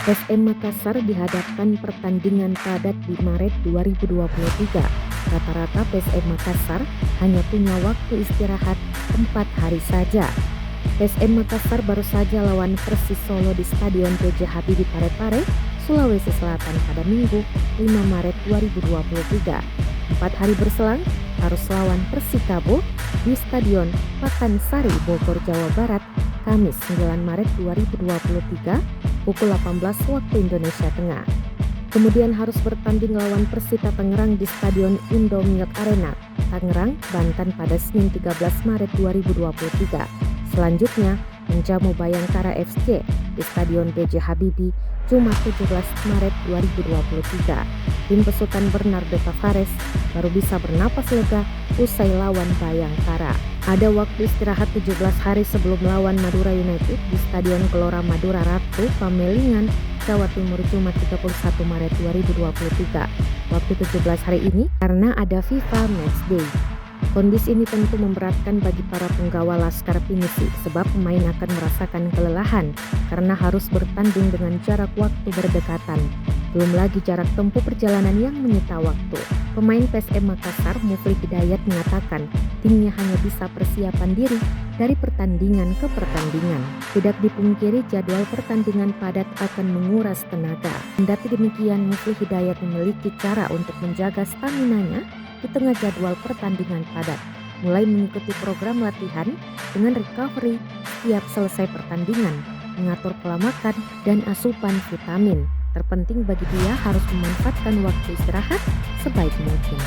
PSM Makassar dihadapkan pertandingan padat di Maret 2023. Rata-rata PSM Makassar hanya punya waktu istirahat 4 hari saja. PSM Makassar baru saja lawan Persis Solo di Stadion B.J. Habibie Parepare, Sulawesi Selatan pada Minggu 5 Maret 2023. 4 hari berselang harus lawan Persikabo di Stadion Pakansari Bogor, Jawa Barat, Kamis 9 Maret 2023 pukul 18 waktu Indonesia Tengah. Kemudian harus bertanding lawan Persita Tangerang di Stadion Indomilk Arena, Tangerang, Banten pada Senin 13 Maret 2023. Selanjutnya menjamu Bayangkara FC di Stadion B.J. Habibie Jumat 17 Maret 2023. Tim besutan Bernardo Tavares baru bisa bernapas lega usai lawan Bayangkara. Ada waktu istirahat 17 hari sebelum lawan Madura United di Stadion Gelora Madura Ratu, Pamelingan, Jawa Timur Jumat 31 Maret 2023. Waktu 17 hari ini karena ada FIFA Matchday. Kondisi ini tentu memberatkan bagi para penggawa Laskar Pinisi sebab pemain akan merasakan kelelahan karena harus bertanding dengan jarak waktu berdekatan. Belum lagi jarak tempuh perjalanan yang menyita waktu. Pemain PSM Makassar Mufli Hidayat mengatakan timnya hanya bisa persiapan diri dari pertandingan ke pertandingan. Tidak dipungkiri jadwal pertandingan padat akan menguras tenaga. Kendati demikian, Mufli Hidayat memiliki cara untuk menjaga staminanya di tengah jadwal pertandingan padat, mulai mengikuti program latihan dengan recovery setiap selesai pertandingan, mengatur pola makan dan asupan vitamin. Terpenting bagi dia harus memanfaatkan waktu istirahat sebaik mungkin.